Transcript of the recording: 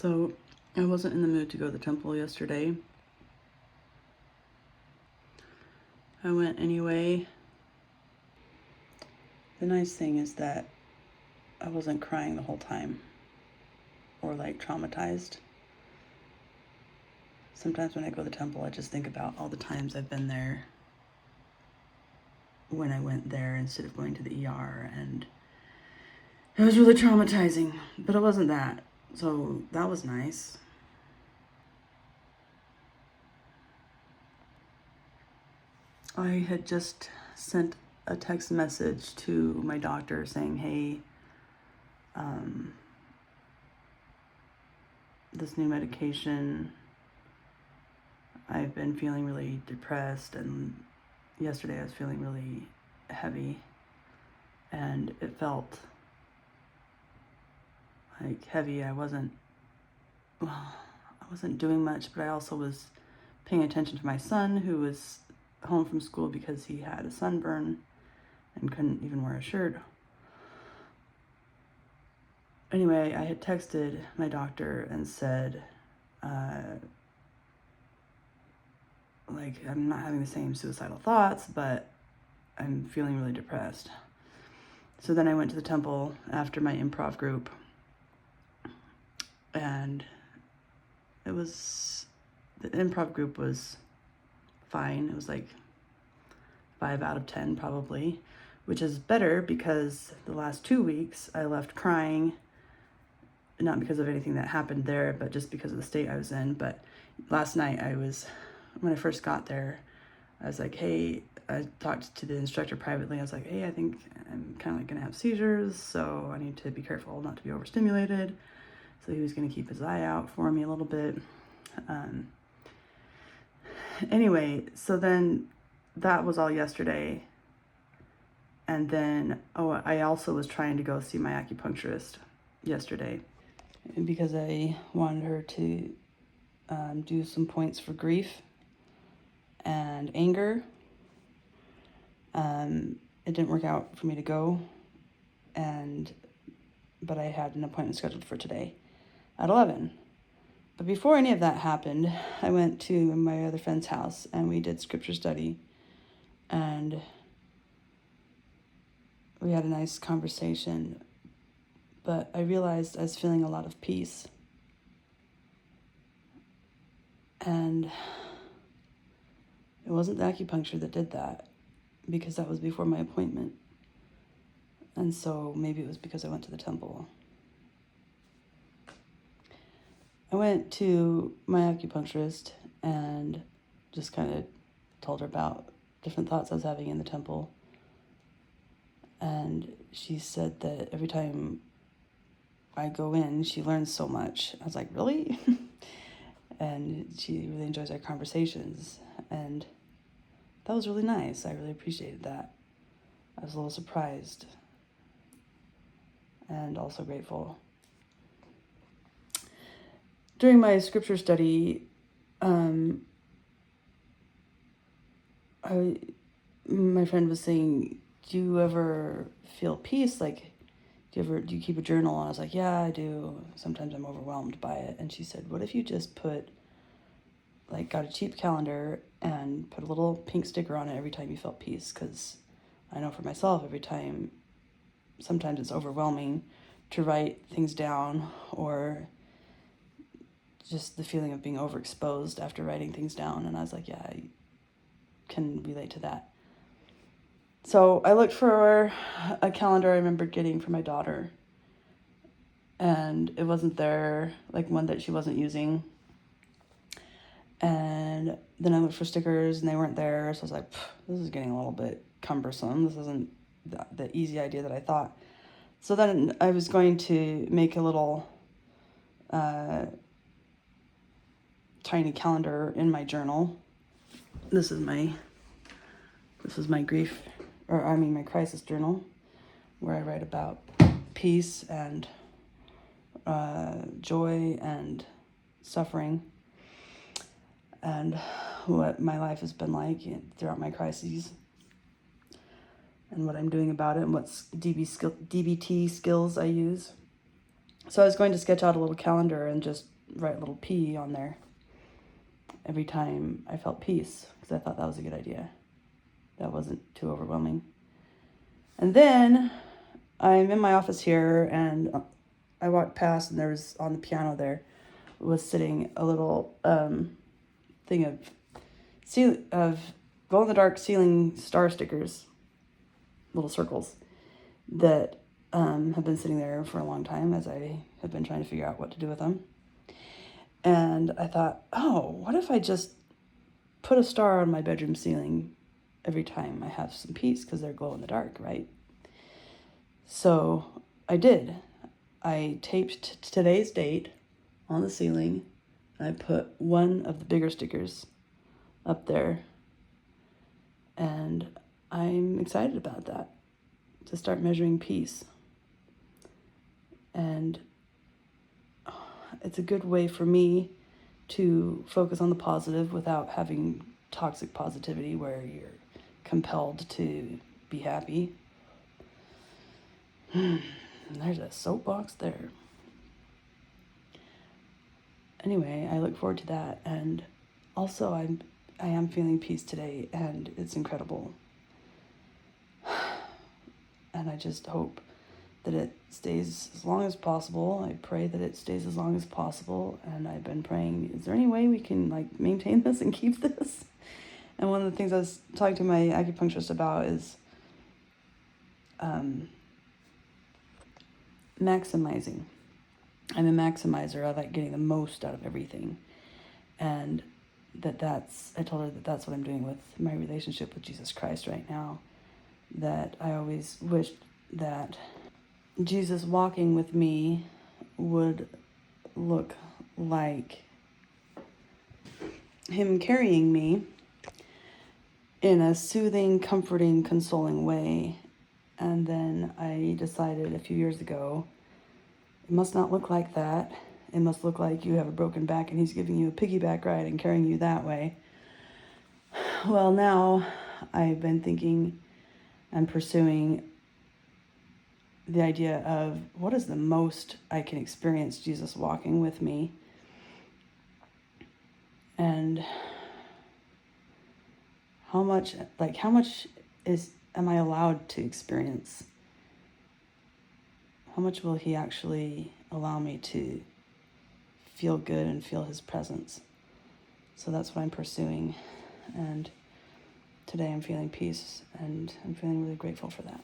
So I wasn't in the mood to go to the temple yesterday. I went anyway. The nice thing is that I wasn't crying the whole time or like traumatized. Sometimes when I go to the temple, I just think about all the times I've been there when I went there instead of going to the ER, and it was really traumatizing, but it wasn't that. So that was nice. I had just sent a text message to my doctor saying, hey, this new medication, I've been feeling really depressed, and yesterday I was feeling really heavy, and it felt like heavy. I wasn't doing much, but I also was paying attention to my son, who was home from school because he had a sunburn and couldn't even wear a shirt. Anyway, I had texted my doctor and said, like, I'm not having the same suicidal thoughts, but I'm feeling really depressed. So then I went to the temple after my improv group, and the improv group was fine. It was like 5 out of 10 probably, which is better because the last 2 weeks I left crying, not because of anything that happened there, but just because of the state I was in. But last night when I first got there, I was like, hey, I talked to the instructor privately. I was like, hey, I think I'm kind of like gonna have seizures, so I need to be careful not to be overstimulated. So he was gonna keep his eye out for me a little bit. Anyway, so then that was all yesterday. And then, I also was trying to go see my acupuncturist yesterday because I wanted her to do some points for grief and anger. It didn't work out for me to go, but I had an appointment scheduled for today at 11. But before any of that happened, I went to my other friend's house and we did scripture study, and we had a nice conversation. But I realized I was feeling a lot of peace. And it wasn't the acupuncture that did that, because that was before my appointment. And so maybe it was because I went to the temple. I went to my acupuncturist and just kind of told her about different thoughts I was having in the temple. And she said that every time I go in, she learns so much. I was like, really? And she really enjoys our conversations. And that was really nice. I really appreciated that. I was a little surprised and also grateful. During my scripture study, my friend was saying, do you ever feel peace? Like, do you keep a journal? And I was like, yeah, I do. Sometimes I'm overwhelmed by it. And she said, what if you just got a cheap calendar and put a little pink sticker on it every time you felt peace? Because I know for myself, sometimes it's overwhelming to write things down, or just the feeling of being overexposed after writing things down. And I was like, yeah, I can relate to that. So I looked for a calendar I remembered getting for my daughter, and it wasn't there, like one that she wasn't using. And then I looked for stickers and they weren't there. So I was like, this is getting a little bit cumbersome. This isn't the easy idea that I thought. So then I was going to make a little tiny calendar in my journal. This is my my crisis journal, where I write about peace and joy and suffering, and what my life has been like throughout my crises, and what I'm doing about it, and what DBT skills I use. So I was going to sketch out a little calendar and just write a little P on there every time I felt peace, because I thought that was a good idea. That wasn't too overwhelming. And then I'm in my office here, and I walked past, and there was on the piano there was sitting a little thing of glow in the dark ceiling star stickers, little circles that have been sitting there for a long time as I have been trying to figure out what to do with them. And I thought, oh, what if I just put a star on my bedroom ceiling every time I have some peace, because they're glow in the dark, right? So I did. I taped today's date on the ceiling, and I put one of the bigger stickers up there, and I'm excited about that, to start measuring peace. And it's a good way for me to focus on the positive without having toxic positivity where you're compelled to be happy. There's a soapbox there. Anyway, I look forward to that, and also I am feeling peace today, and it's incredible. And I just hope that it stays as long as possible. I pray that it stays as long as possible, and I've been praying, is there any way we can maintain this and keep this? And one of the things I was talking to my acupuncturist about is maximizing. I'm a maximizer. I like getting the most out of everything. And I told her that that's what I'm doing with my relationship with Jesus Christ right now. That I always wished that Jesus walking with me would look like him carrying me in a soothing, comforting, consoling way. And then I decided a few years ago, it must not look like that. It must look like you have a broken back and he's giving you a piggyback ride and carrying you that way. Well, now I've been thinking and pursuing the idea of what is the most I can experience Jesus walking with me, and how much am I allowed to experience? How much will he actually allow me to feel good and feel his presence? So that's what I'm pursuing, and today I'm feeling peace, and I'm feeling really grateful for that.